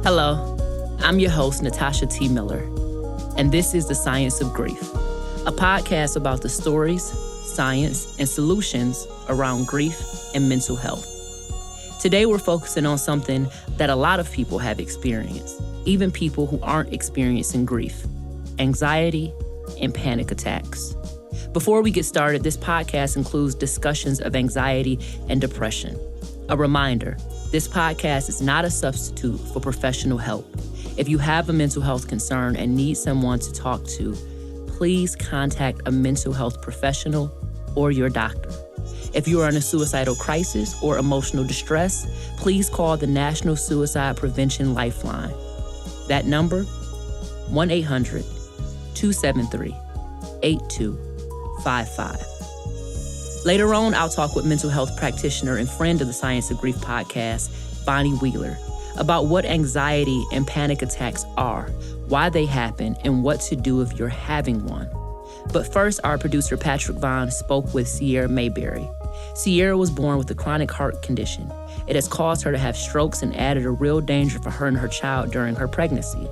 Hello, I'm your host, Natasha T. Miller, and this is The Science of Grief, a podcast about the stories, science, and solutions around grief and mental health. Today, we're focusing on something that a lot of people have experienced, even people who aren't experiencing grief: anxiety and panic attacks. Before we get started, this podcast includes discussions of anxiety and depression. A reminder, this podcast is not a substitute for professional help. If you have a mental health concern and need someone to talk to, please contact a mental health professional or your doctor. If you are in a suicidal crisis or emotional distress, please call the National Suicide Prevention Lifeline. That number, 1-800-273-8255. Later on, I'll talk with mental health practitioner and friend of the Science of Grief podcast, Bonnie Wheeler, about what anxiety and panic attacks are, why they happen, and what to do if you're having one. But first, our producer, Patrick Vaughn, spoke with Sierra Maybury. Sierra was born with a chronic heart condition. It has caused her to have strokes and added a real danger for her and her child during her pregnancy.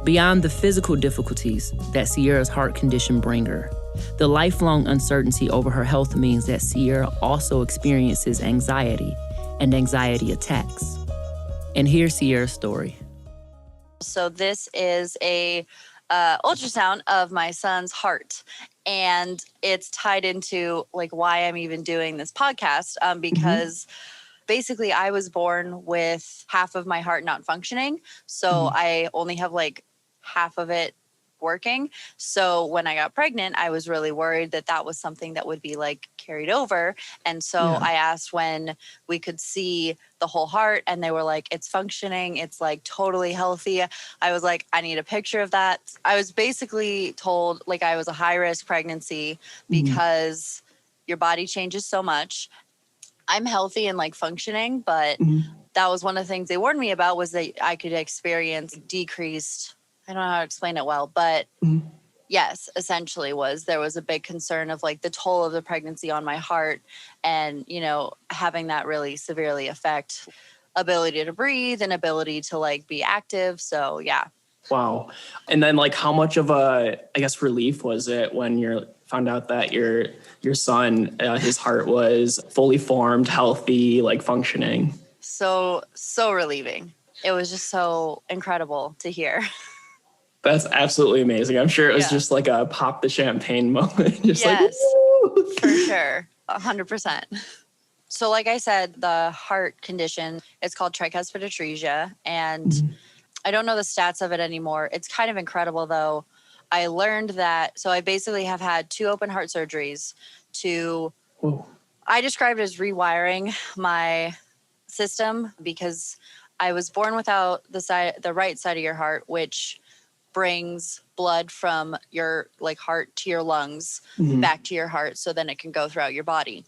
Beyond the physical difficulties that Sierra's heart condition brings her, the lifelong uncertainty over her health means that Sierra also experiences anxiety and anxiety attacks. And here's Sierra's story. So this is a ultrasound of my son's heart, and it's tied into like why I'm even doing this podcast, because basically I was born with half of my heart not functioning. So I only have like half of it working. So when I got pregnant, I was really worried that that was something that would be like carried over. And so I asked when we could see the whole heart, and they were like, it's functioning. It's like totally healthy. I was like, I need a picture of that. I was basically told like I was a high risk pregnancy because your body changes so much. I'm healthy and like functioning, but that was one of the things they warned me about, was that I could experience decreased, I don't know how to explain it well, but yes, essentially there was a big concern of like the toll of the pregnancy on my heart, and, you know, having that really severely affect ability to breathe and ability to like be active. So yeah. Wow. And then like how much of a, I guess, relief was it when you found out that your son, his heart was fully formed, healthy, like functioning? So relieving. It was just so incredible to hear. That's absolutely amazing. I'm sure it was just like a pop the champagne moment. Just yes, like, for sure. 100%. So like I said, the heart condition, it's called tricuspid atresia. And I don't know the stats of it anymore. It's kind of incredible though. I learned that, so I basically have had 2 open heart surgeries I described it as rewiring my system, because I was born without the right side of your heart, which brings blood from your like heart to your lungs back to your heart, so then it can go throughout your body.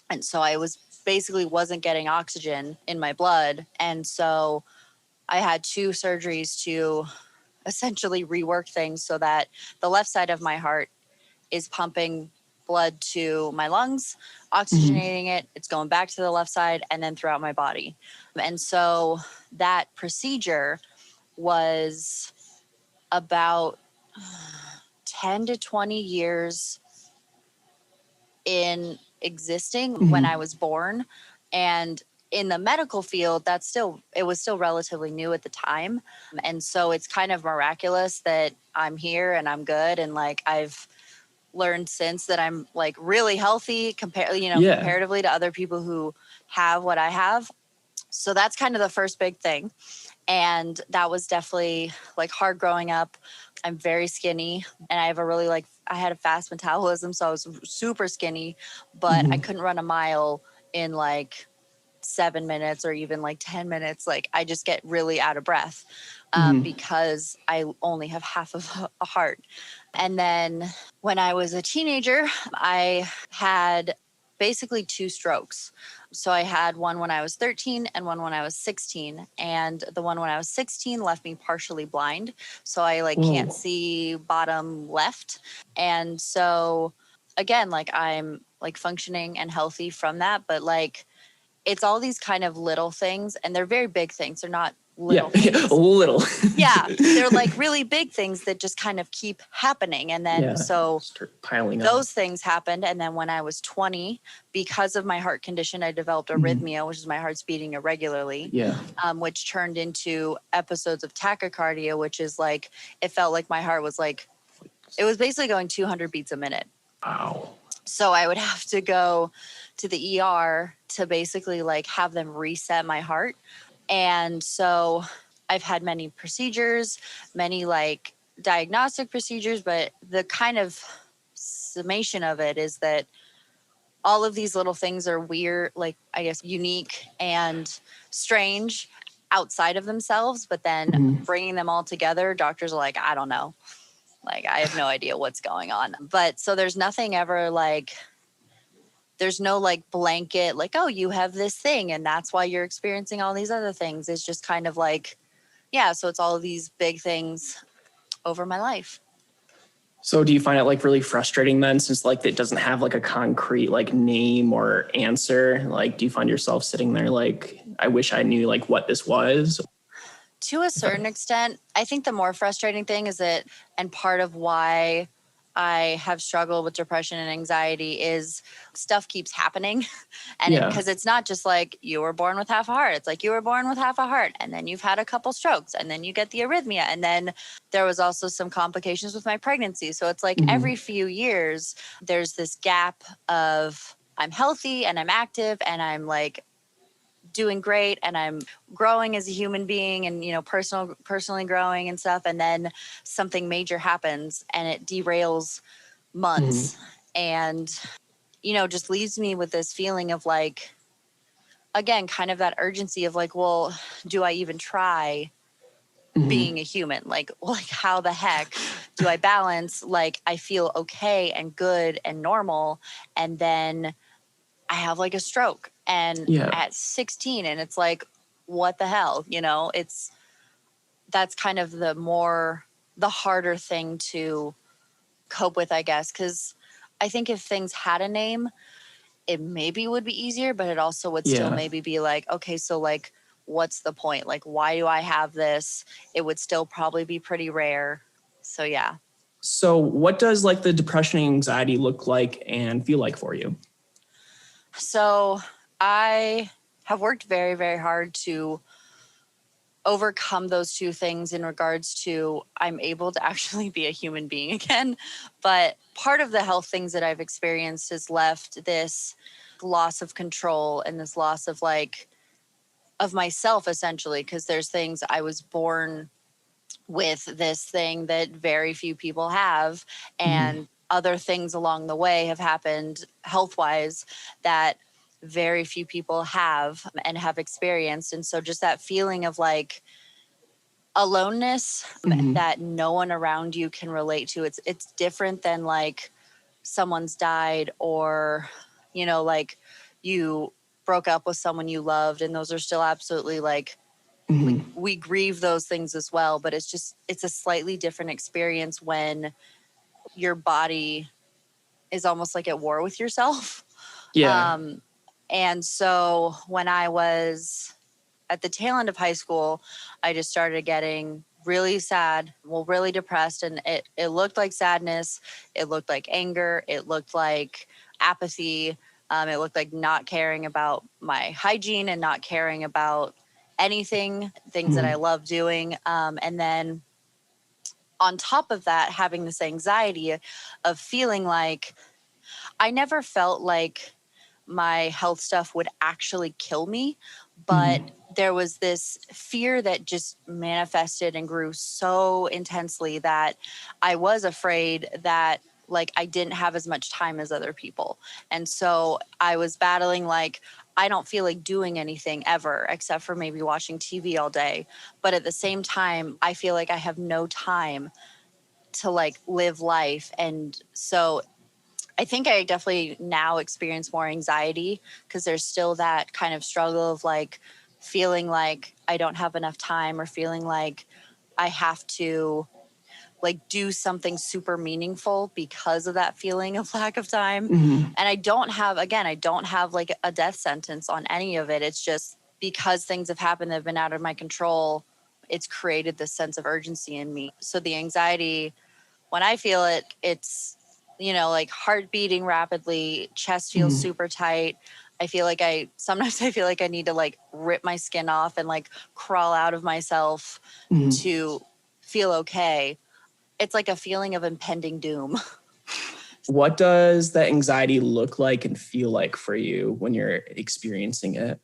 And so I wasn't getting oxygen in my blood. And so I had 2 surgeries to essentially rework things so that the left side of my heart is pumping blood to my lungs, oxygenating it, it's going back to the left side and then throughout my body. And so that procedure was about 10 to 20 years in existing when I was born. And in the medical field, it was still relatively new at the time. And so it's kind of miraculous that I'm here and I'm good. And like, I've learned since that I'm like really healthy comparatively to other people who have what I have. So that's kind of the first big thing. And that was definitely like hard growing up. I'm very skinny, and I have I had a fast metabolism. So I was super skinny, but I couldn't run a mile in like 7 minutes or even like 10 minutes. Like I just get really out of breath because I only have half of a heart. And then when I was a teenager, I had basically 2 strokes. So I had one when I was 13 and one when I was 16. And the one when I was 16 left me partially blind. So I can't see bottom left. And so again, like I'm like functioning and healthy from that, but like it's all these kind of little things, and they're very big things. They're not little Yeah, things. a little. Yeah, they're like really big things that just kind of keep happening. And then so start piling up. those things happened. And then when I was 20, because of my heart condition, I developed arrhythmia, which is my heart's beating irregularly, which turned into episodes of tachycardia, which is like, it felt like my heart was like, it was basically going 200 beats a minute. Wow. So I would have to go to the ER to basically like have them reset my heart. And so I've had many procedures, many like diagnostic procedures, but the kind of summation of it is that all of these little things are weird, like I guess unique and strange outside of themselves. But then bringing them all together, doctors are like, I don't know. Like, I have no idea what's going on. But so there's nothing ever like, there's no like blanket, like, oh, you have this thing and that's why you're experiencing all these other things. It's just kind of like, yeah, so it's all of these big things over my life. So do you find it like really frustrating then, since like it doesn't have like a concrete like name or answer? Like, do you find yourself sitting there like, I wish I knew like what this was? To a certain extent, I think the more frustrating thing is that, and part of why I have struggled with depression and anxiety is stuff keeps happening. And because it's not just like you were born with half a heart. It's like you were born with half a heart and then you've had a couple strokes and then you get the arrhythmia. And then there was also some complications with my pregnancy. So it's like every few years, there's this gap of I'm healthy and I'm active and I'm like doing great and I'm growing as a human being and, you know, personally growing and stuff. And then something major happens and it derails months and, you know, just leaves me with this feeling of like, again, kind of that urgency of like, well, do I even try being a human? Like how the heck do I balance? Like, I feel okay and good and normal. And then I have like a stroke and at 16 and it's like, what the hell, you know, that's kind of the harder thing to cope with, I guess. 'Cause I think if things had a name, it maybe would be easier, but it also would still maybe be like, okay, so like, what's the point? Like, why do I have this? It would still probably be pretty rare. So, yeah. So what does like the depression and anxiety look like and feel like for you? So I have worked very, very hard to overcome those two things in regards to I'm able to actually be a human being again. But part of the health things that I've experienced has left this loss of control and this loss of like, of myself essentially, because there's things I was born with this thing that very few people have. And other things along the way have happened health-wise that very few people have and have experienced. And so just that feeling of like aloneness that no one around you can relate to. It's different than like someone's died or, you know, like you broke up with someone you loved. And those are still absolutely like, we grieve those things as well. But it's a slightly different experience when your body is almost like at war with yourself. And so when I was at the tail end of high school, I just started getting really sad, really depressed. And it looked like sadness. It looked like anger. It looked like apathy. It looked like not caring about my hygiene and not caring about things that I love doing. And then on top of that, having this anxiety of feeling like I never felt like my health stuff would actually kill me, but there was this fear that just manifested and grew so intensely that I was afraid that like I didn't have as much time as other people. And so I was battling like, I don't feel like doing anything ever except for maybe watching TV all day. But at the same time, I feel like I have no time to like live life. And so I think I definitely now experience more anxiety because there's still that kind of struggle of like feeling like I don't have enough time or feeling like I have to like do something super meaningful because of that feeling of lack of time. And I don't have like a death sentence on any of it. It's just because things have happened that have been out of my control. it's created this sense of urgency in me. So the anxiety, when I feel it, it's, like heart beating rapidly, chest feels super tight. Sometimes I feel like I need to like rip my skin off and like crawl out of myself to feel okay. It's like a feeling of impending doom. What does that anxiety look like and feel like for you when you're experiencing it?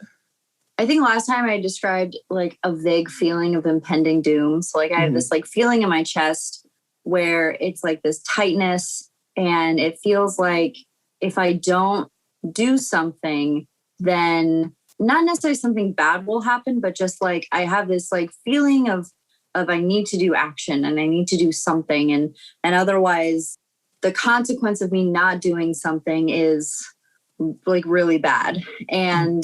I think last time I described like a vague feeling of impending doom. So like I have this like feeling in my chest where it's like this tightness, and it feels like if I don't do something, then not necessarily something bad will happen, but just like I have this like feeling of I need to do action and I need to do something, and otherwise the consequence of me not doing something is like really bad. And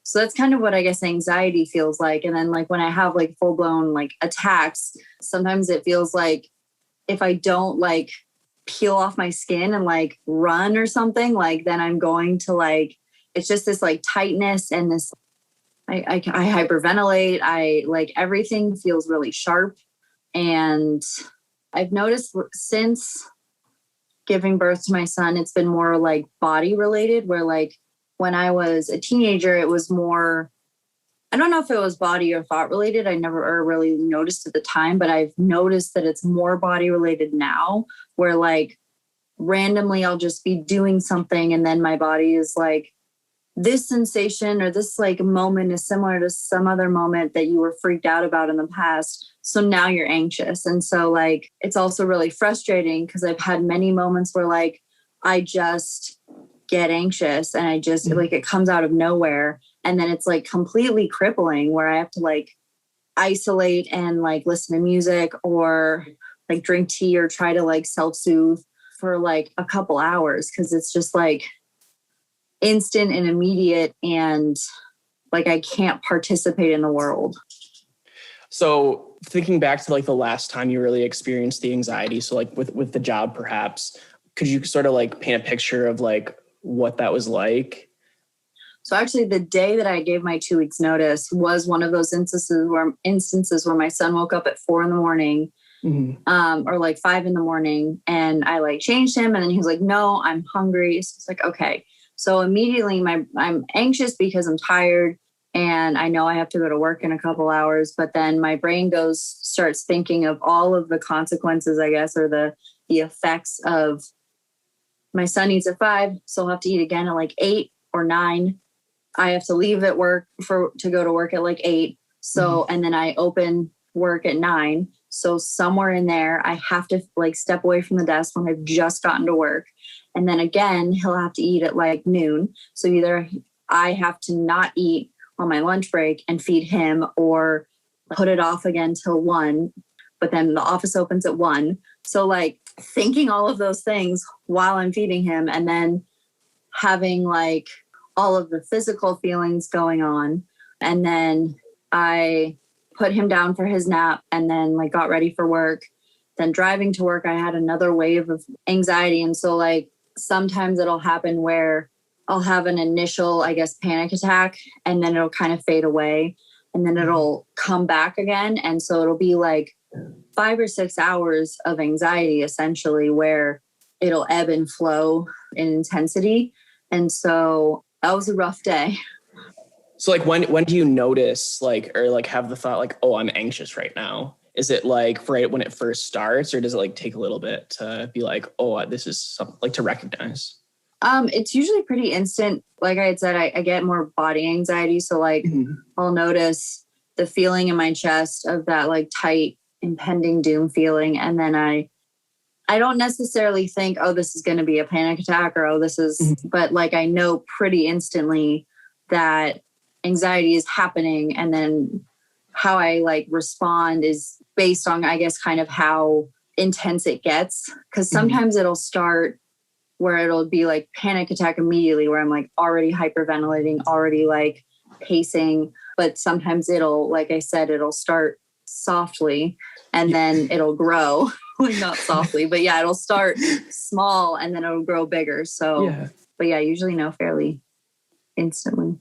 so that's kind of what I guess anxiety feels like. And then like when I have like full blown like attacks, sometimes it feels like if I don't like peel off my skin and like run or something, like then I'm going to like, it's just this like tightness and this, I hyperventilate. I like everything feels really sharp. And I've noticed since giving birth to my son, it's been more like body related, where like when I was a teenager, it was more, I don't know if it was body or thought related. I never really noticed at the time, but I've noticed that it's more body related now, where like randomly I'll just be doing something and then my body is like, this sensation or this like moment is similar to some other moment that you were freaked out about in the past. So now you're anxious. And so like, it's also really frustrating because I've had many moments where like, I just get anxious and I just like, it comes out of nowhere. And then it's like completely crippling where I have to like isolate and like listen to music or like drink tea or try to like self-soothe for like a couple hours. Cause it's just like instant and immediate and like I can't participate in the world. So thinking back to like the last time you really experienced the anxiety, so like with the job perhaps, could you sort of like paint a picture of like what that was like? So actually the day that I gave my 2 weeks notice was one of those instances where my son woke up at 4 a.m. Or like 5 a.m. and I like changed him and then he was like, no, I'm hungry. So it's like, okay. So immediately I'm anxious because I'm tired and I know I have to go to work in a couple hours, but then my brain starts thinking of all of the consequences, I guess, or the effects of my son eats at 5. So he'll have to eat again at like 8 or 9. I have to leave at work to go to work at like 8. So, and then I open work at 9. So somewhere in there, I have to like step away from the desk when I've just gotten to work. And then again, he'll have to eat at like noon. So either I have to not eat on my lunch break and feed him or put it off again till 1. But then the office opens at 1. So like thinking all of those things while I'm feeding him and then having like all of the physical feelings going on. And then I put him down for his nap and then like got ready for work. Then driving to work, I had another wave of anxiety. And so like sometimes it'll happen where I'll have an initial, I guess, panic attack and then it'll kind of fade away and then it'll come back again. And so it'll be like 5 or 6 hours of anxiety essentially where it'll ebb and flow in intensity. And so that was a rough day. So like when do you notice like, or like have the thought like, oh, I'm anxious right now? Is it like right when it first starts or does it like take a little bit to be like, oh, this is something like to recognize? It's usually pretty instant. Like I had said, I get more body anxiety. So like I'll notice the feeling in my chest of that like tight impending doom feeling. And then I don't necessarily think, oh, this is going to be a panic attack or, oh, this is, but like, I know pretty instantly that anxiety is happening. And then how I like respond is based on, I guess, kind of how intense it gets. Cause sometimes it'll start where it'll be like panic attack immediately where I'm like already hyperventilating, already like pacing. But sometimes it'll, like I said, it'll start softly and then it'll grow. Like not softly, but yeah, it'll start small and then it'll grow bigger. So, but yeah, I usually know fairly instantly.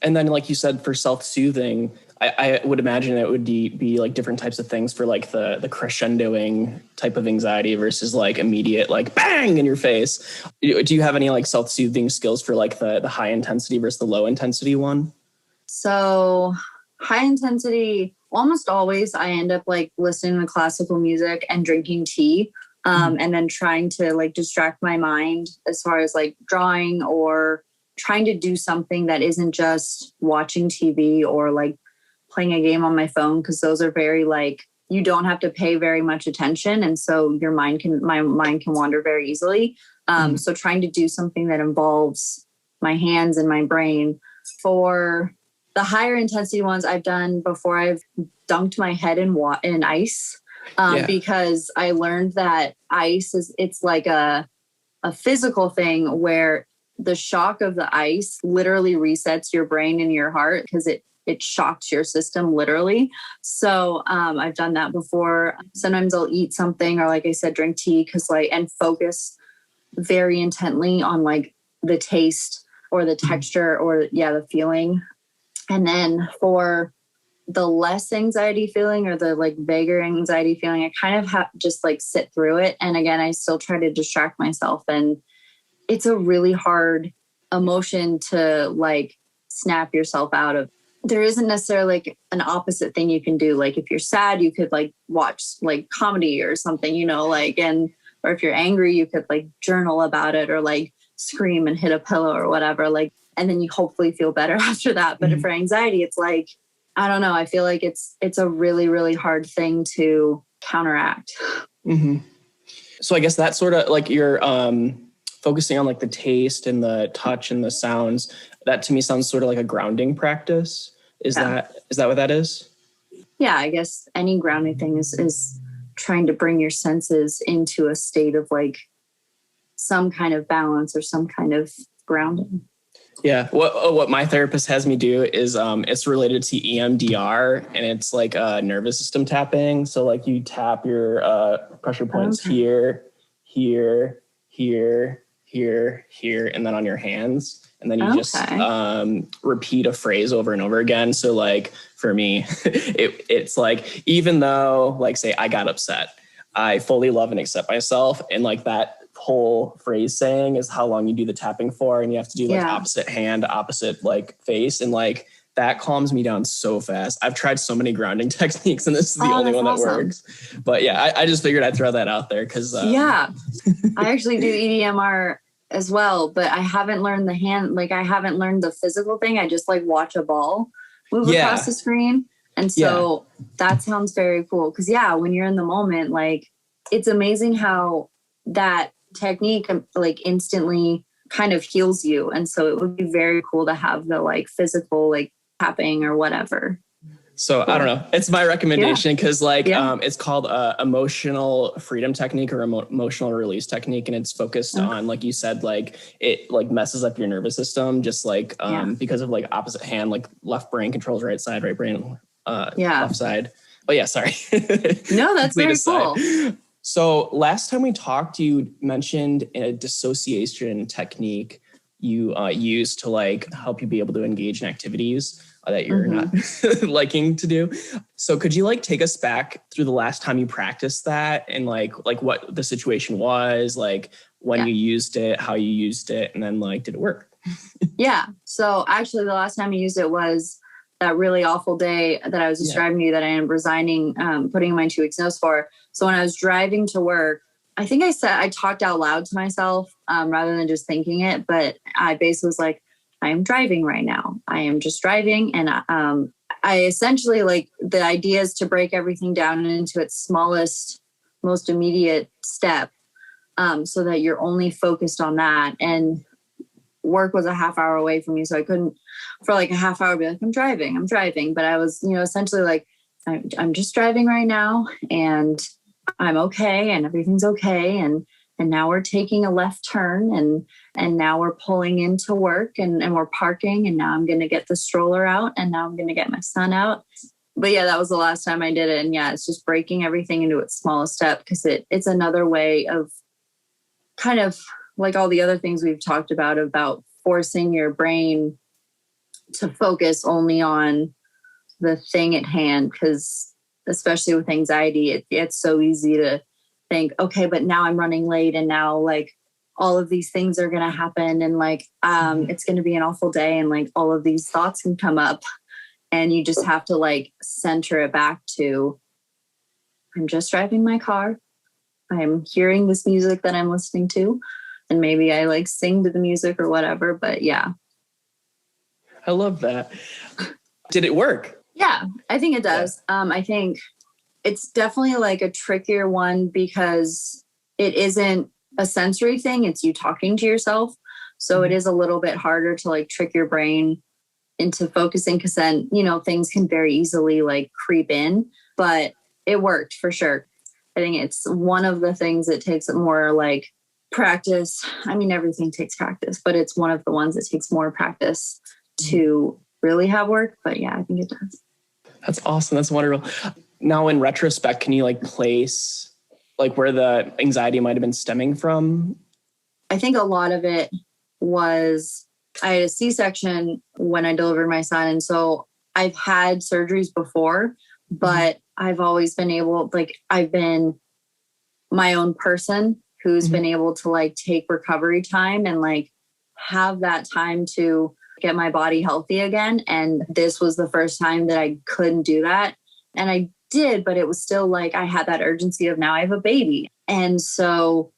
And then like you said, for self-soothing, I would imagine it would be like different types of things for like the crescendoing type of anxiety versus like immediate like bang in your face. Do you have any like self-soothing skills for like the high intensity versus the low intensity one? So high intensity, almost always I end up like listening to classical music and drinking tea. And then trying to like distract my mind as far as like drawing or trying to do something that isn't just watching TV or like playing a game on my phone, because those are very like, you don't have to pay very much attention. And so my mind can wander very easily. So trying to do something that involves my hands and my brain. For the higher intensity ones I've done before, I've dunked my head in ice. Because I learned that ice it's like a physical thing where the shock of the ice literally resets your brain and your heart, because it shocks your system literally. So I've done that before. Sometimes I'll eat something, or like I said, drink tea, and focus very intently on like the taste or the texture or the feeling. And then for the less anxiety feeling or the like vaguer anxiety feeling, I kind of have just like sit through it. And again, I still try to distract myself. And it's a really hard emotion to like snap yourself out of. There isn't necessarily like an opposite thing you can do. Like if you're sad, you could like watch like comedy or something, or if you're angry, you could like journal about it or like scream and hit a pillow or whatever. Like, and then you hopefully feel better after that. But for anxiety, it's like, I don't know. I feel like it's a really, really hard thing to counteract. Mm-hmm. So I guess that's sort of like you're focusing on like the taste and the touch and the sounds. That to me sounds sort of like a grounding practice. Is that what that is? Yeah, I guess any grounding thing is trying to bring your senses into a state of like some kind of balance or some kind of grounding. Yeah. What my therapist has me do is it's related to EMDR, and it's like nervous system tapping. So like you tap your pressure points here, here, here, here, here, and then on your hands. And then you just repeat a phrase over and over again. So like for me, it's like, even though like say I got upset, I fully love and accept myself. And like that whole phrase saying is how long you do the tapping for. And you have to do like opposite hand, opposite like face. And like that calms me down so fast. I've tried so many grounding techniques, and this is the only one that works. But yeah, I just figured I'd throw that out there because I actually do EDMR as well, but I haven't learned the hand, like I haven't learned the physical thing. I just like watch a ball move across the screen. And so that sounds very cool. Cause when you're in the moment, like it's amazing how that technique like instantly kind of heals you. And so it would be very cool to have the like physical, like tapping or whatever. So I don't know. It's my recommendation because it's called emotional freedom technique or emotional release technique. And it's focused on, like you said, like it like messes up your nervous system, just like because of like opposite hand, like left brain controls right side, right brain, left side. But yeah, sorry. No, that's very cool. So last time we talked, you mentioned a dissociation technique you use to like help you be able to engage in activities that you're not liking to do. So could you like take us back through the last time you practiced that and like what the situation was, like when you used it, how you used it, and then like, did it work? So actually the last time I used it was that really awful day that I was describing to you that I am resigning, putting in my 2 weeks notice for. So when I was driving to work, I think I talked out loud to myself rather than just thinking it. But I basically was like, I am driving right now. I am just driving. And I essentially like the idea is to break everything down into its smallest, most immediate step so that you're only focused on that. And work was a half hour away from me. So I couldn't for like a half hour be like, I'm driving. But I was, essentially like, I'm just driving right now and I'm okay and everything's okay. And now we're taking a left turn and now we're pulling into work and we're parking and now I'm going to get the stroller out and now I'm going to get my son out. But that was the last time I did it. And it's just breaking everything into its smallest step because it's another way of kind of like all the other things we've talked about forcing your brain to focus only on the thing at hand, because especially with anxiety, it's so easy to think, okay, but now I'm running late and now like all of these things are going to happen and like it's going to be an awful day and like all of these thoughts can come up, and you just have to like center it back to, I'm just driving my car. I'm hearing this music that I'm listening to, and maybe I like sing to the music or whatever. But yeah. I love that. Did it work? Yeah, I think it does. Yeah. I think it's definitely like a trickier one because it isn't a sensory thing. It's you talking to yourself. So it is a little bit harder to like trick your brain into focusing, because then, you know, things can very easily like creep in, but it worked for sure. I think it's one of the things that takes more like practice. I mean, everything takes practice, but it's one of the ones that takes more practice to really have work. But yeah, I think it does. That's awesome. That's wonderful. Now, in retrospect, can you like place like where the anxiety might have been stemming from? I think a lot of it was, I had a C-section when I delivered my son. And so I've had surgeries before, but I've always been able, like, I've been my own person who's been able to like take recovery time and like have that time to get my body healthy again. And this was the first time that I couldn't do that. And I did, but it was still like I had that urgency of now I have a baby. And so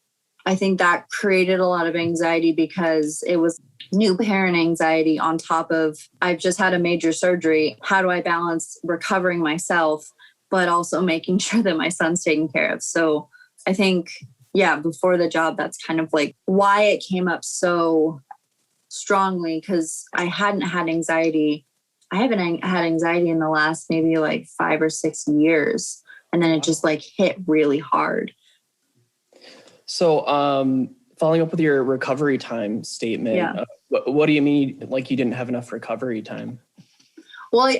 I think that created a lot of anxiety because it was new parent anxiety on top of I've just had a major surgery. How do I balance recovering myself, but also making sure that my son's taken care of? So I think, yeah, before the job, that's kind of like why it came up so strongly, because I hadn't had anxiety. I haven't had anxiety in the last maybe like 5 or 6 years. And then it just like hit really hard. So following up with your recovery time statement, what do you mean like you didn't have enough recovery time? Well,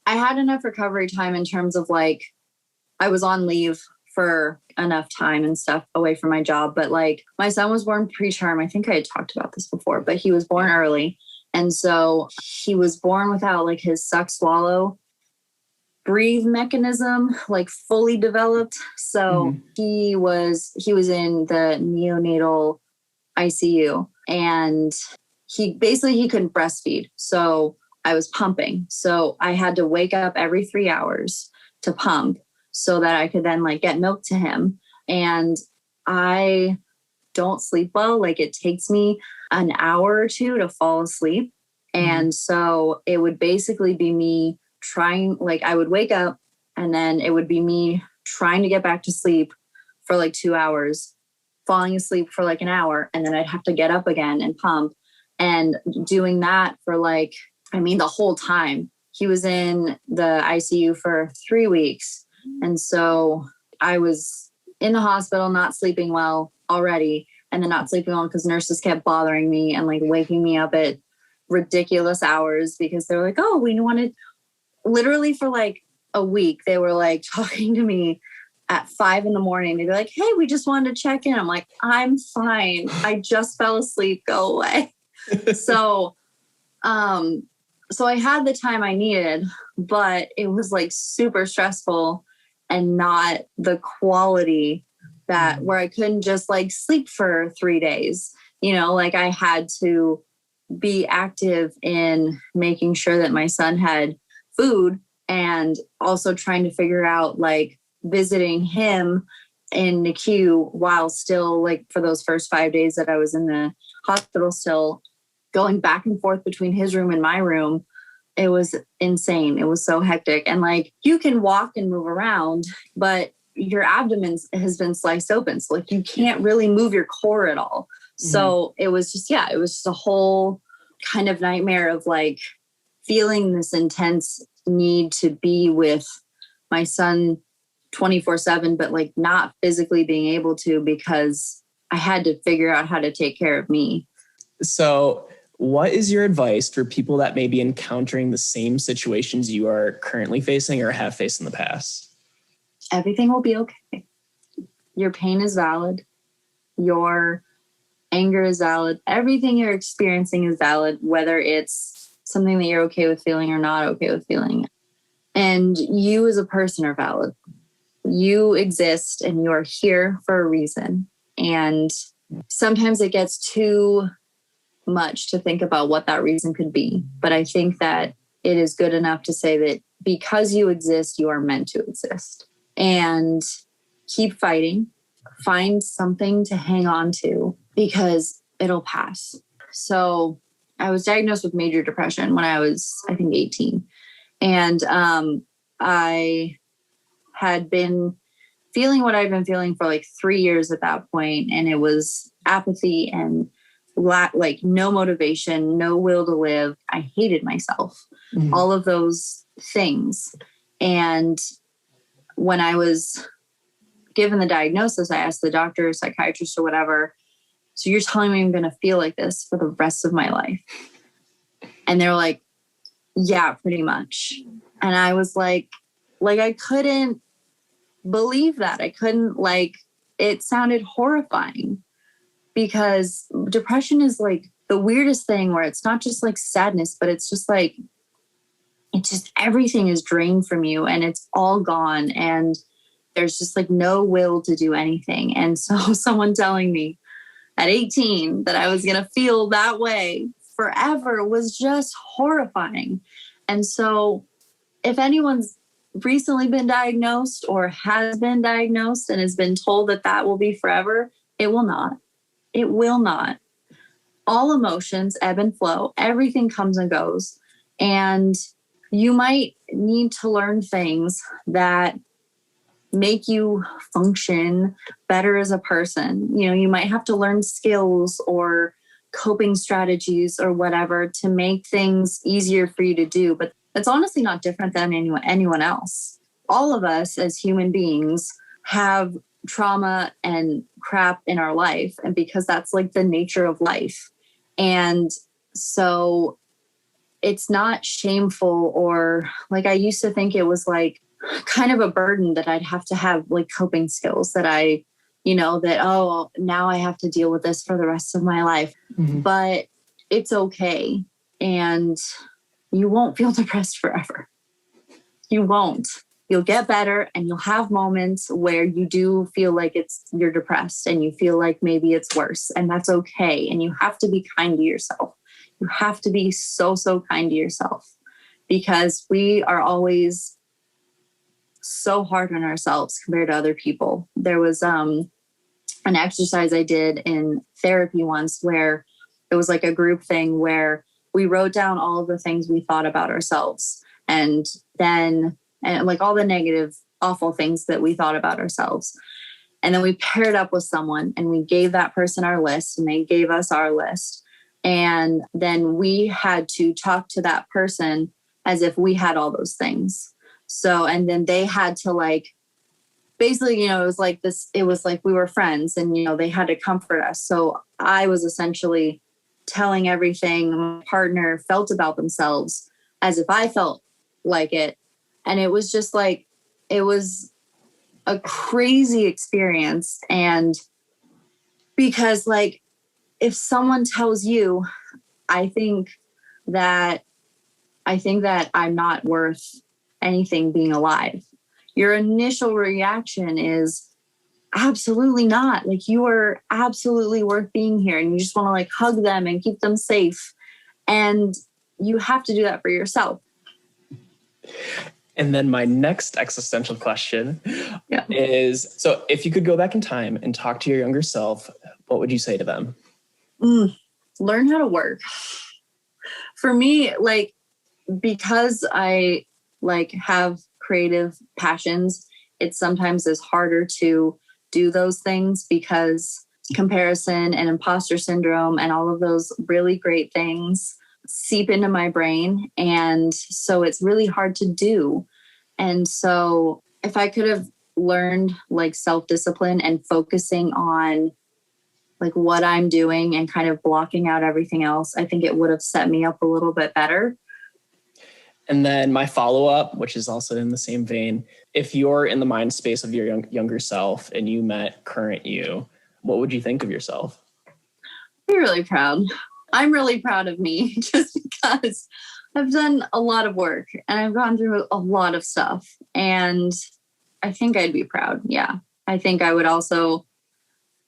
I had enough recovery time in terms of like I was on leave for enough time and stuff away from my job. But like my son was born preterm. I think I had talked about this before, but he was born early. And so he was born without like his suck swallow breathe mechanism like fully developed. So he was in the neonatal ICU, and he couldn't breastfeed. So I was pumping. So I had to wake up every 3 hours to pump so that I could then like get milk to him. And I don't sleep well. Like it takes me an hour or two to fall asleep. And so it would basically be me trying, like I would wake up and then it would be me trying to get back to sleep for like 2 hours, falling asleep for like an hour. And then I'd have to get up again and pump, and doing that for like, I mean, the whole time. He was in the ICU for 3 weeks. And so I was in the hospital, not sleeping well already, and then not sleeping well because nurses kept bothering me and like waking me up at ridiculous hours because they were like, oh, we wanted, literally for like a week, they were like talking to me at 5 a.m. They'd be like, hey, we just wanted to check in. I'm like, I'm fine. I just fell asleep. Go away. So I had the time I needed, but it was like super stressful and not the quality that where I couldn't just like sleep for 3 days. You know, like I had to be active in making sure that my son had food, and also trying to figure out like visiting him in NICU while still like for those first 5 days that I was in the hospital, still going back and forth between his room and my room. It was insane. It was so hectic. And like you can walk and move around, but your abdomen has been sliced open. So like you can't really move your core at all. So it was just a whole kind of nightmare of like feeling this intense need to be with my son 24/7, but like not physically being able to because I had to figure out how to take care of me. So what is your advice for people that may be encountering the same situations you are currently facing or have faced in the past? Everything will be okay. Your pain is valid. Your anger is valid. Everything you're experiencing is valid, whether it's something that you're okay with feeling or not okay with feeling. And you as a person are valid. You exist and you're here for a reason. And sometimes it gets too much to think about what that reason could be. But I think that it is good enough to say that because you exist, you are meant to exist. And keep fighting. Find something to hang on to because it'll pass. So I was diagnosed with major depression when I was, I think, 18. And I had been feeling what I'd been feeling for like 3 years at that point. And it was apathy and like no motivation, no will to live. I hated myself, all of those things. And when I was given the diagnosis, I asked the doctor, psychiatrist or whatever, so you're telling me I'm going to feel like this for the rest of my life? And they're like, yeah, pretty much. And I was like I couldn't believe that. I couldn't, it sounded horrifying because depression is like the weirdest thing where it's not just like sadness, but it's just like, everything is drained from you and it's all gone. And there's just like no will to do anything. And so someone telling me at 18 that I was going to feel that way forever was just horrifying. And so if anyone's recently been diagnosed or has been diagnosed and has been told that that will be forever, it will not. It will not. All emotions ebb and flow. Everything comes and goes. And you might need to learn things that make you function better as a person. You know, you might have to learn skills or coping strategies or whatever to make things easier for you to do. But that's honestly not different than anyone else. All of us as human beings have trauma and crap in our life, and because that's like the nature of life. And so it's not shameful, or like I used to think it was like kind of a burden that I'd have to have like coping skills that oh, now I have to deal with this for the rest of my life. But it's okay. And you won't feel depressed forever. You won't. You'll get better and you'll have moments where you do feel like you're depressed and you feel like maybe it's worse, and that's okay. And you have to be kind to yourself. You have to be so, so kind to yourself, because we are always so hard on ourselves compared to other people. There was an exercise I did in therapy once where it was like a group thing where we wrote down all of the things we thought about ourselves and like all the negative, awful things that we thought about ourselves. And then we paired up with someone and we gave that person our list and they gave us our list. And then we had to talk to that person as if we had all those things. So, and then they had to like, basically, it was like this, it was like we were friends and, they had to comfort us. So I was essentially telling everything my partner felt about themselves as if I felt like it. And it was just like, it was a crazy experience. And because like, if someone tells you, I think that I'm not worth anything being alive, your initial reaction is absolutely not. Like, you are absolutely worth being here. And you just want to like hug them and keep them safe. And you have to do that for yourself. And then my next existential question is, so if you could go back in time and talk to your younger self, what would you say to them? Learn how to work. For me, like, because I like have creative passions, it sometimes is harder to do those things because comparison and imposter syndrome and all of those really great things seep into my brain. And so it's really hard to do. And so if I could have learned like self-discipline and focusing on like what I'm doing and kind of blocking out everything else, I think it would have set me up a little bit better. And then my follow-up, which is also in the same vein, if you're in the mind space of your younger self and you met current you, what would you think of yourself? I'd be really proud. I'm really proud of me just because I've done a lot of work and I've gone through a lot of stuff, and I think I'd be proud. Yeah. I think I would also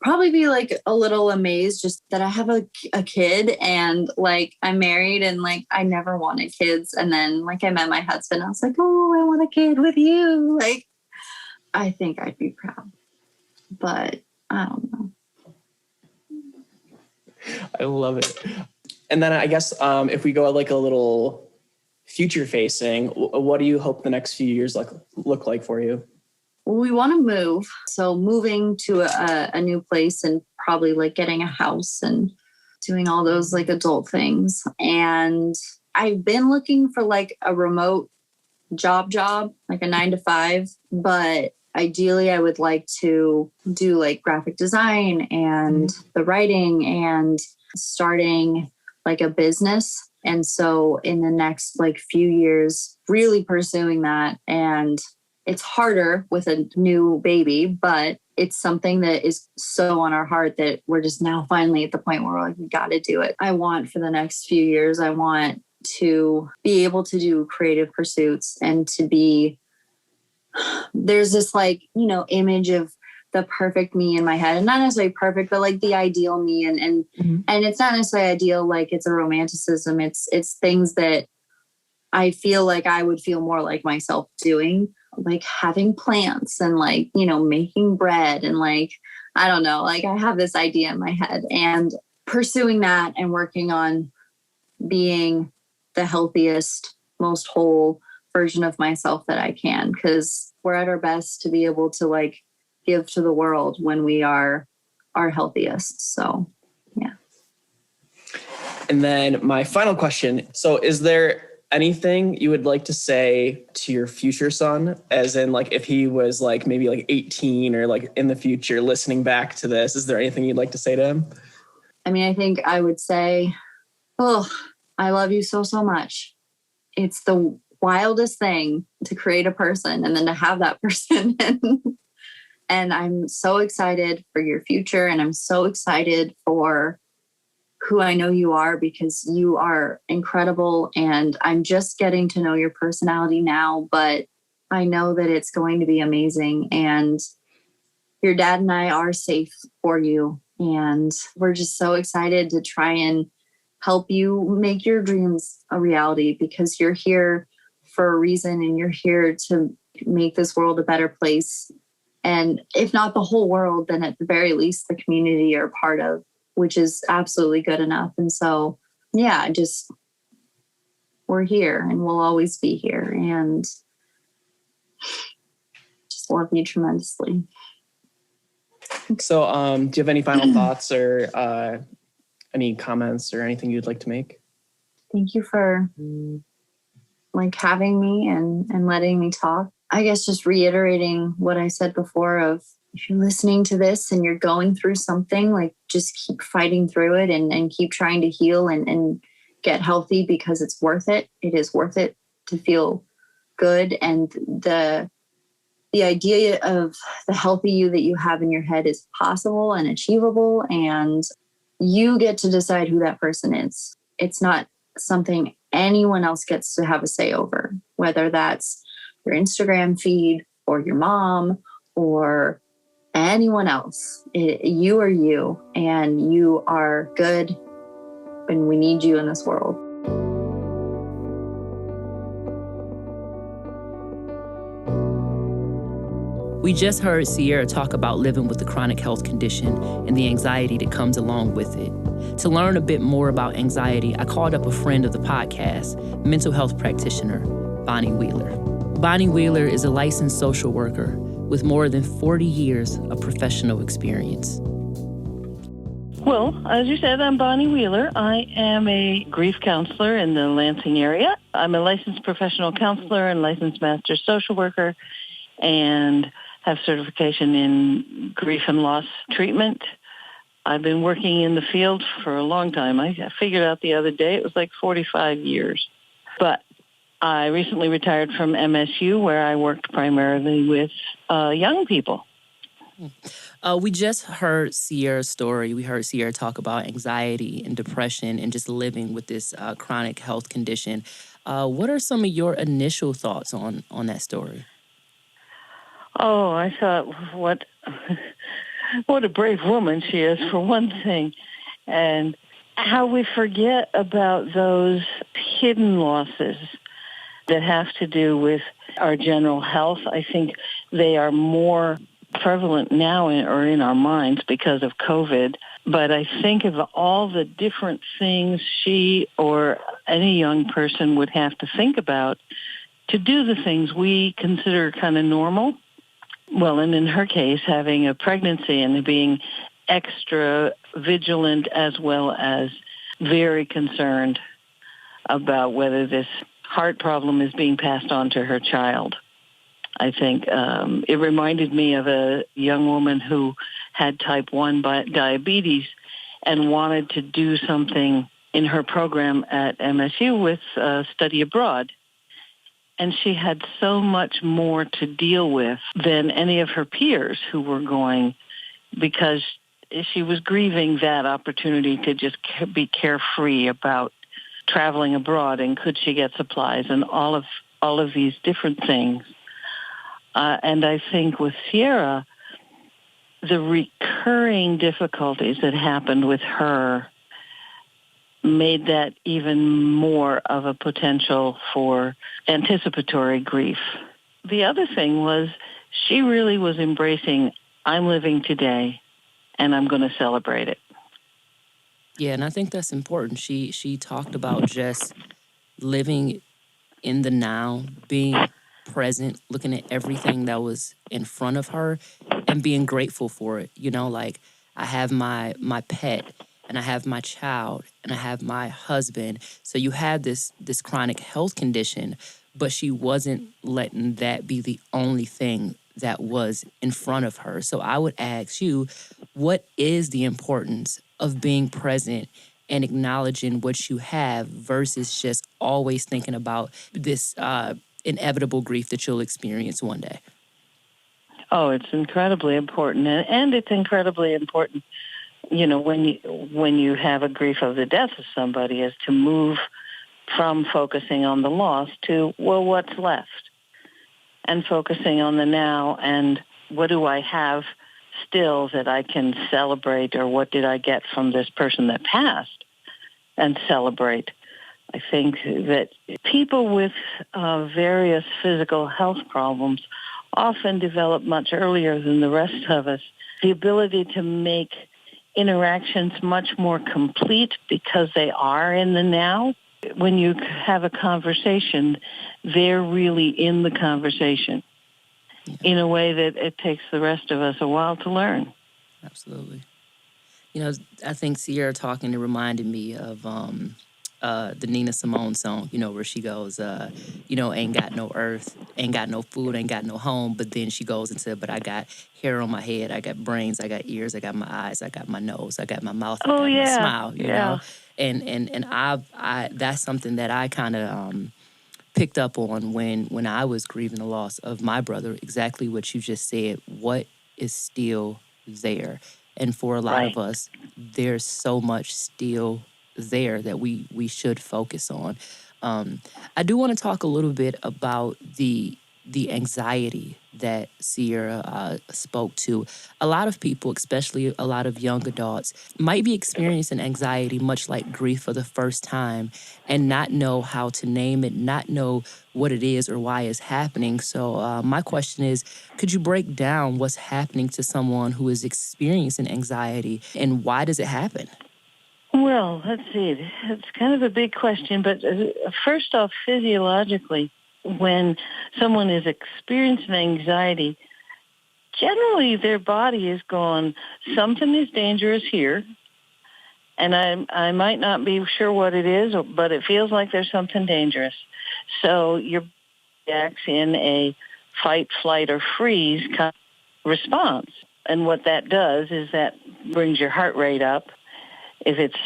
probably be like a little amazed just that I have a kid, and like I'm married, and like I never wanted kids. And then like I met my husband. I was like, oh, I want a kid with you. Like, I think I'd be proud, but I don't know. I love it. And then I guess if we go like a little future facing, what do you hope the next few years look like for you? Well, we want to move. So moving to a new place and probably like getting a house and doing all those like adult things. And I've been looking for like a remote job, like a 9-to-5, but ideally I would like to do like graphic design and the writing and starting like a business. And so in the next like few years, really pursuing that. And it's harder with a new baby, but it's something that is so on our heart that we're just now finally at the point where we're like, we got to do it. I want for the next few years, I want to be able to do creative pursuits and to be, there's this like, you know, image of the perfect me in my head, and not necessarily perfect, but like the ideal me. And it's not necessarily ideal, like it's a romanticism. It's things that I feel like I would feel more like myself doing, like having plants and like, you know, making bread and like, I don't know, like I have this idea in my head, and pursuing that and working on being the healthiest, most whole version of myself that I can, because we're at our best to be able to like give to the world when we are our healthiest. So, yeah. And then my final question. So is there anything you would like to say to your future son, as in like if he was like maybe like 18 or like in the future listening back to this, is there anything you'd like to say to him? I mean, I think I would say, oh, I love you so, so much. It's the wildest thing to create a person and then to have that person. And I'm so excited for your future. And I'm so excited for who I know you are, because you are incredible. And I'm just getting to know your personality now, but I know that it's going to be amazing. And your dad and I are safe for you. And we're just so excited to try and help you make your dreams a reality, because you're here for a reason and you're here to make this world a better place. And if not the whole world, then at the very least, the community you're a part of, which is absolutely good enough. And so, yeah, just we're here and we'll always be here, and just love you tremendously. So do you have any final thoughts or any comments or anything you'd like to make? Thank you for like having me and letting me talk. I guess just reiterating what I said before of, if you're listening to this and you're going through something, like just keep fighting through it and keep trying to heal and get healthy, because it's worth it. It is worth it to feel good. And the idea of the healthy you that you have in your head is possible and achievable, and you get to decide who that person is. It's not something anyone else gets to have a say over, whether that's your Instagram feed or your mom or anyone else. You are you, and you are good, and we need you in this world. We just heard Sierra talk about living with the chronic health condition and the anxiety that comes along with it. To learn a bit more about anxiety, I called up a friend of the podcast, mental health practitioner, Bonnie Wheeler. Bonnie Wheeler is a licensed social worker with more than 40 years of professional experience. Well, as you said, I'm Bonnie Wheeler. I am a grief counselor in the Lansing area. I'm a licensed professional counselor and licensed master social worker, and have certification in grief and loss treatment. I've been working in the field for a long time. I figured out the other day it was like 45 years. But I recently retired from MSU, where I worked primarily with young people. We just heard Sierra's story. We heard Sierra talk about anxiety and depression and just living with this chronic health condition. What are some of your initial thoughts on that story? Oh, I thought, what a brave woman she is, for one thing. And how we forget about those hidden losses that have to do with our general health. I think they are more prevalent now or in our minds because of COVID. But I think of all the different things she or any young person would have to think about to do the things we consider kind of normal. Well, and in her case, having a pregnancy and being extra vigilant as well as very concerned about whether this heart problem is being passed on to her child. I think it reminded me of a young woman who had type 1 diabetes and wanted to do something in her program at MSU with study abroad. And she had so much more to deal with than any of her peers who were going, because she was grieving that opportunity to just be carefree about traveling abroad and could she get supplies and all of these different things. And I think with Sierra, the recurring difficulties that happened with her made that even more of a potential for anticipatory grief. The other thing was she really was embracing, I'm living today and I'm going to celebrate it. Yeah, and I think that's important. She talked about just living in the now, being present, looking at everything that was in front of her and being grateful for it. You know, like I have my pet and I have my child and I have my husband. So you had this chronic health condition, but she wasn't letting that be the only thing that was in front of her. So I would ask you, what is the importance of being present and acknowledging what you have versus just always thinking about this inevitable grief that you'll experience one day? Oh, it's incredibly important. And it's incredibly important, you know, when you have a grief of the death of somebody, is to move from focusing on the loss to, well, what's left? And focusing on the now and what do I have still that I can celebrate, or what did I get from this person that passed, and celebrate. I think that people with various physical health problems often develop much earlier than the rest of us the ability to make interactions much more complete because they are in the now. When you have a conversation, they're really in the conversation in a way that it takes the rest of us a while to learn. Absolutely. You know, I think Sierra talking, it reminded me of the Nina Simone song, you know, where she goes, you know, ain't got no earth, ain't got no food, ain't got no home. But then she goes into, but I got hair on my head, I got brains, I got ears, I got my eyes, I got my nose, I got my mouth, I got my smile, you know. And I that's something that I kind of picked up on when I was grieving the loss of my brother, exactly what you just said, what is still there. And for a lot of us, there's so much still there that we should focus on. I do want to talk a little bit about the anxiety that Sierra spoke to. A lot of people, especially a lot of young adults, might be experiencing anxiety much like grief for the first time and not know how to name it, not know what it is or why it's happening. So my question is, could you break down what's happening to someone who is experiencing anxiety and why does it happen? Well, let's see. It's kind of a big question, but first off, physiologically, when someone is experiencing anxiety, generally their body is going, something is dangerous here, and I might not be sure what it is, but it feels like there's something dangerous. So your body acts in a fight, flight, or freeze kind of response. And what that does is that brings your heart rate up. If it's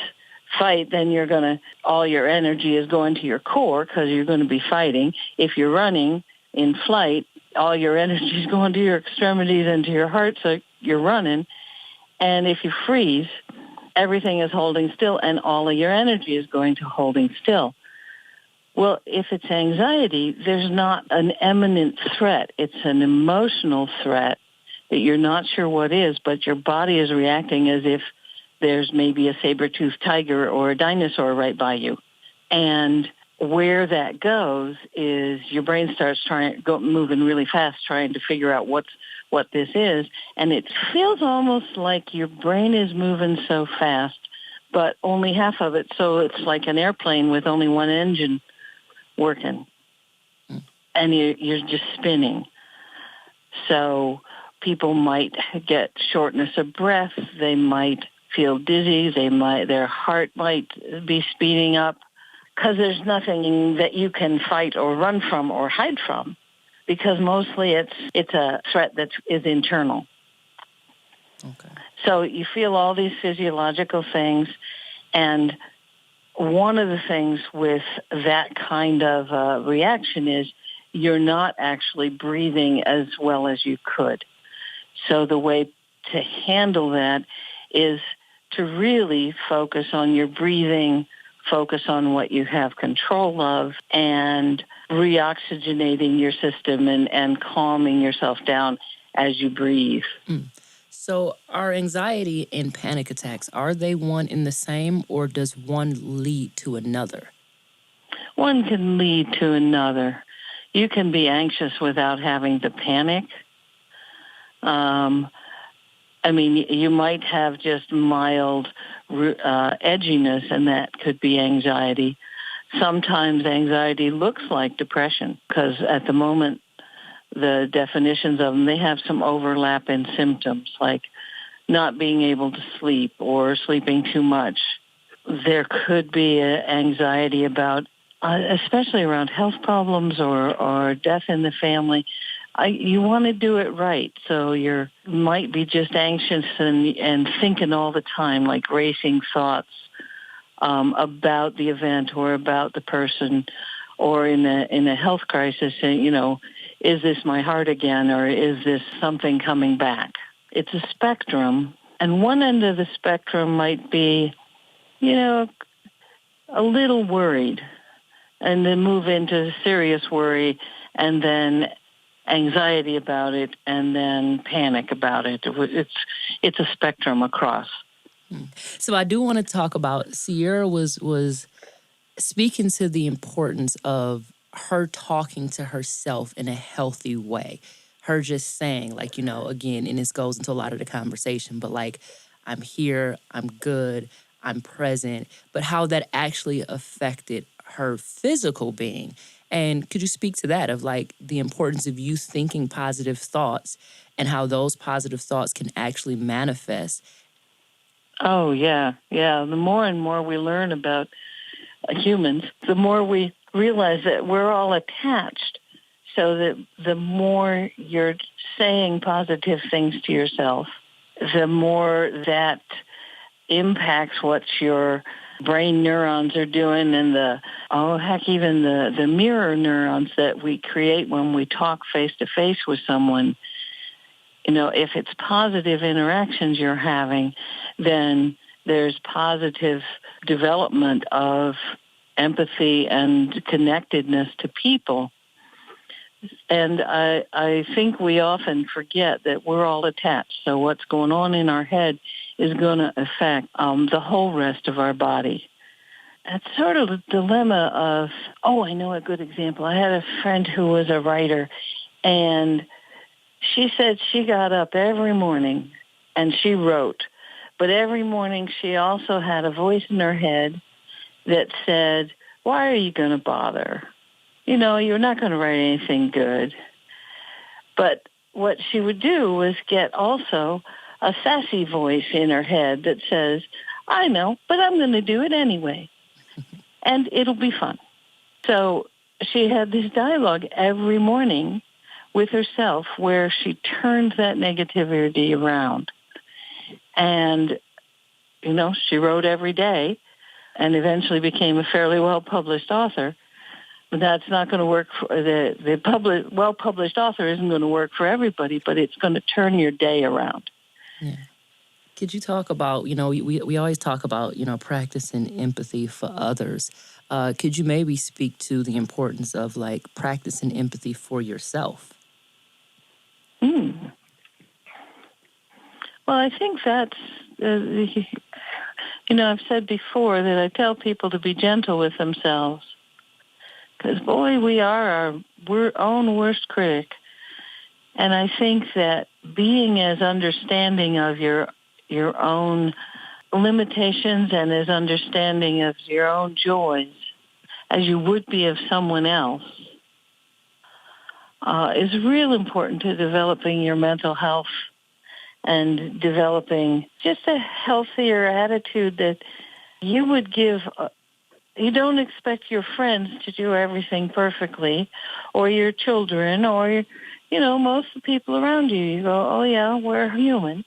fight, then all your energy is going to your core because you're going to be fighting. If you're running in flight, all your energy is going to your extremities and to your heart, so you're running. And if you freeze, everything is holding still and all of your energy is going to holding still. Well, if it's anxiety, there's not an imminent threat. It's an emotional threat that you're not sure what is, but your body is reacting as if there's maybe a saber-toothed tiger or a dinosaur right by you. And where that goes is your brain starts moving really fast, trying to figure out what this is. And it feels almost like your brain is moving so fast, but only half of it. So it's like an airplane with only one engine working. And you're just spinning. So people might get shortness of breath. They might feel dizzy. Their heart might be speeding up, because there's nothing that you can fight or run from or hide from, because mostly it's a threat that is internal. Okay. So you feel all these physiological things, and one of the things with that kind of reaction is you're not actually breathing as well as you could. So the way to handle that is to really focus on your breathing, focus on what you have control of, and reoxygenating your system and calming yourself down as you breathe. So are anxiety and panic attacks, are they one and the same, or does one lead to another? One can lead to another. You can be anxious without having to panic. You might have just mild edginess, and that could be anxiety. Sometimes anxiety looks like depression, because at the moment, the definitions of them, they have some overlap in symptoms, like not being able to sleep or sleeping too much. There could be anxiety about, especially around health problems or death in the family. You want to do it right, so you might be just anxious and thinking all the time, like racing thoughts about the event or about the person, or in a health crisis, is this my heart again, or is this something coming back? It's a spectrum, and one end of the spectrum might be, a little worried, and then move into serious worry, and then anxiety about it, and then panic about it. It's a spectrum across. So I do want to talk about, Sierra was speaking to the importance of her talking to herself in a healthy way. Her just saying, again, and this goes into a lot of the conversation, but I'm here, I'm good, I'm present, but how that actually affected her physical being. And could you speak to that, of the importance of you thinking positive thoughts and how those positive thoughts can actually manifest? Oh, yeah. The more and more we learn about humans, the more we realize that we're all attached. So that the more you're saying positive things to yourself, the more that impacts what your brain neurons are doing, and even the mirror neurons that we create when we talk face-to-face with someone. If it's positive interactions you're having, then there's positive development of empathy and connectedness to people. And I think we often forget that we're all attached. So what's going on in our head is going to affect the whole rest of our body. It's sort of a dilemma of, I know a good example. I had a friend who was a writer, and she said she got up every morning and she wrote. But every morning she also had a voice in her head that said, why are you going to bother? You're not going to write anything good. But what she would do was get also a sassy voice in her head that says, I know, but I'm going to do it anyway. And it'll be fun. So she had this dialogue every morning with herself where she turned that negativity around. And, she wrote every day and eventually became a fairly well-published author. But that's not going to work for the well-published author isn't going to work for everybody, but it's going to turn your day around. Yeah. Could you talk about, we always talk about, practicing empathy for others. Could you maybe speak to the importance of like practicing empathy for yourself? Well, I think that's, I've said before that I tell people to be gentle with themselves. Because, boy, we are our own worst critic. And I think that being as understanding of your own limitations and as understanding of your own joys as you would be of someone else is real important to developing your mental health and developing just a healthier attitude that you would give. You don't expect your friends to do everything perfectly, or your children, or, most of the people around you. You go, oh, yeah, we're human.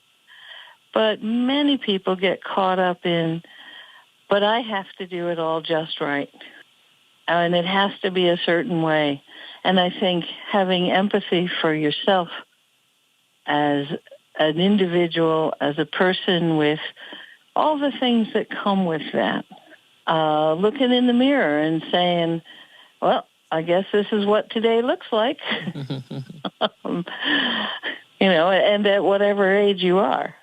But many people get caught up in, but I have to do it all just right. And it has to be a certain way. And I think having empathy for yourself as an individual, as a person with all the things that come with that, looking in the mirror and saying, well, I guess this is what today looks like, and at whatever age you are.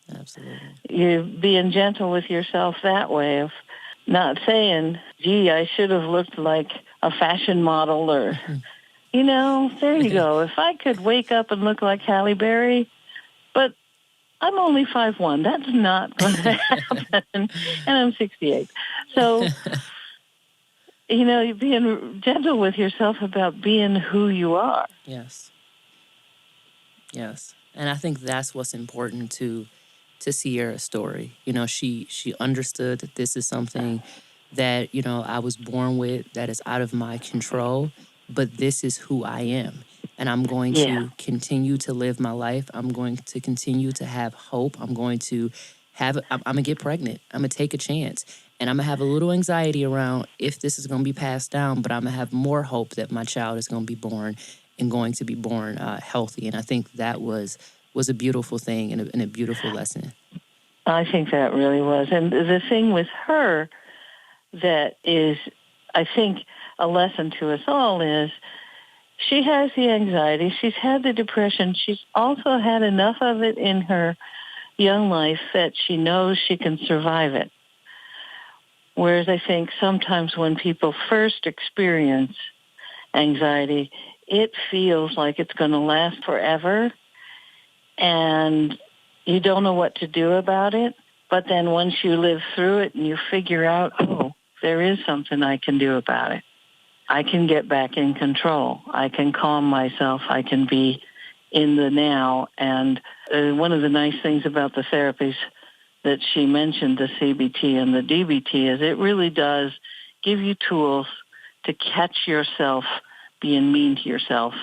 Absolutely. You're being gentle with yourself that way of not saying, gee, I should have looked like a fashion model or, there you go. If I could wake up and look like Halle Berry, but I'm only 5'1". That's not going to happen. And I'm 68. So, you're being gentle with yourself about being who you are. Yes. Yes. And I think that's what's important to Sierra's story. She understood that this is something that, I was born with, that is out of my control, but this is who I am. And I'm going to continue to live my life. I'm going to continue to have hope. I'm going to get pregnant. I'm going to take a chance. And I'm going to have a little anxiety around if this is going to be passed down, but I'm going to have more hope that my child is going to be born and going to be born healthy. And I think that was a beautiful thing and a beautiful lesson. I think that really was. And the thing with her that is, I think, a lesson to us all is she has the anxiety. She's had the depression. She's also had enough of it in her young life that she knows she can survive it. Whereas I think sometimes when people first experience anxiety, it feels like it's going to last forever. And you don't know what to do about it. But then once you live through it and you figure out, oh, there is something I can do about it. I can get back in control. I can calm myself. I can be in the now. And one of the nice things about the therapies that she mentioned, the CBT and the DBT, is it really does give you tools to catch yourself being mean to yourself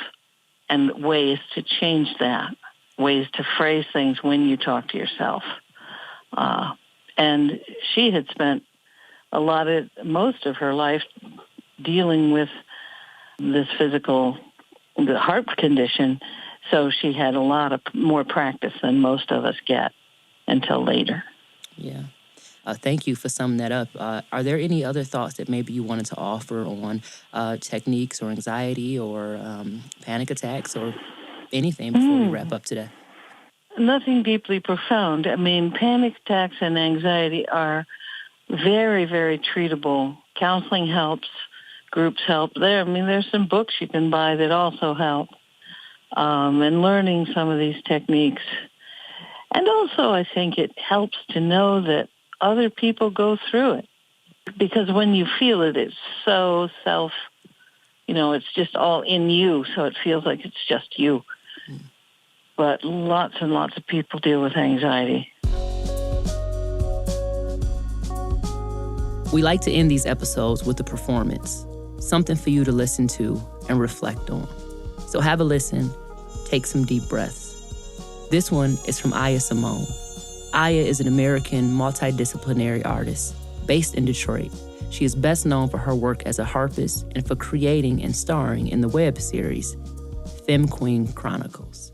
and ways to change that. Ways to phrase things when you talk to yourself. And she had spent most of her life dealing with this the heart condition, so she had a lot of more practice than most of us get until later. Yeah. Thank you for summing that up. Are there any other thoughts that maybe you wanted to offer on techniques or anxiety or panic attacks or anything before we wrap up today? Nothing deeply profound. I mean, panic attacks and anxiety are very, very treatable. Counseling helps. Groups help. There's some books you can buy that also help. And learning some of these techniques. And also, I think it helps to know that other people go through it. Because when you feel it, it's so it's just all in you, so it feels like it's just you. But lots and lots of people deal with anxiety. We like to end these episodes with a performance, something for you to listen to and reflect on. So have a listen, take some deep breaths. This one is from Aya Simone. Aya is an American multidisciplinary artist based in Detroit. She is best known for her work as a harpist and for creating and starring in the web series Femme Queen Chronicles.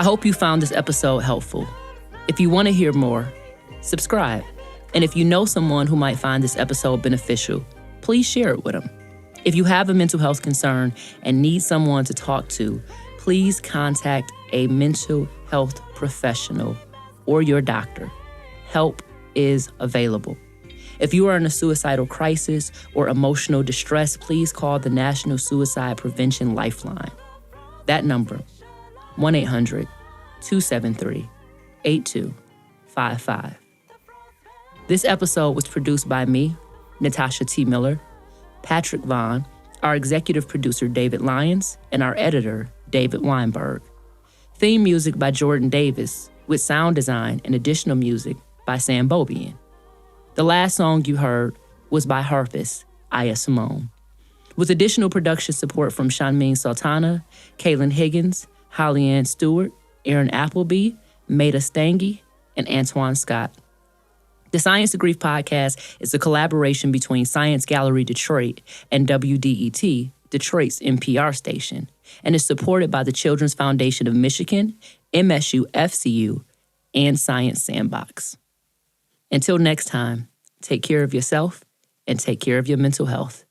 hope you found this episode helpful. If you want to hear more, subscribe. And if you know someone who might find this episode beneficial, please share it with them. If you have a mental health concern and need someone to talk to, please contact a mental health professional or your doctor. Help is available. If you are in a suicidal crisis or emotional distress, please call the National Suicide Prevention Lifeline. That number, 1-800-273-8255. This episode was produced by me, Natasha T. Miller, Patrick Vaughn, our executive producer, David Lyons, and our editor, David Weinberg. Theme music by Jordan Davis, with sound design and additional music by Sam Bobian. The last song you heard was by harpist Aya Simone, with additional production support from Shanmeen Sultana, Kaylin Higgins, Holly Ann Stewart, Aaron Appleby, Maida Stange, and Antoine Scott. The Science of Grief podcast is a collaboration between Science Gallery Detroit and WDET, Detroit's NPR station, and is supported by the Children's Foundation of Michigan, MSU FCU, and Science Sandbox. Until next time, take care of yourself and take care of your mental health.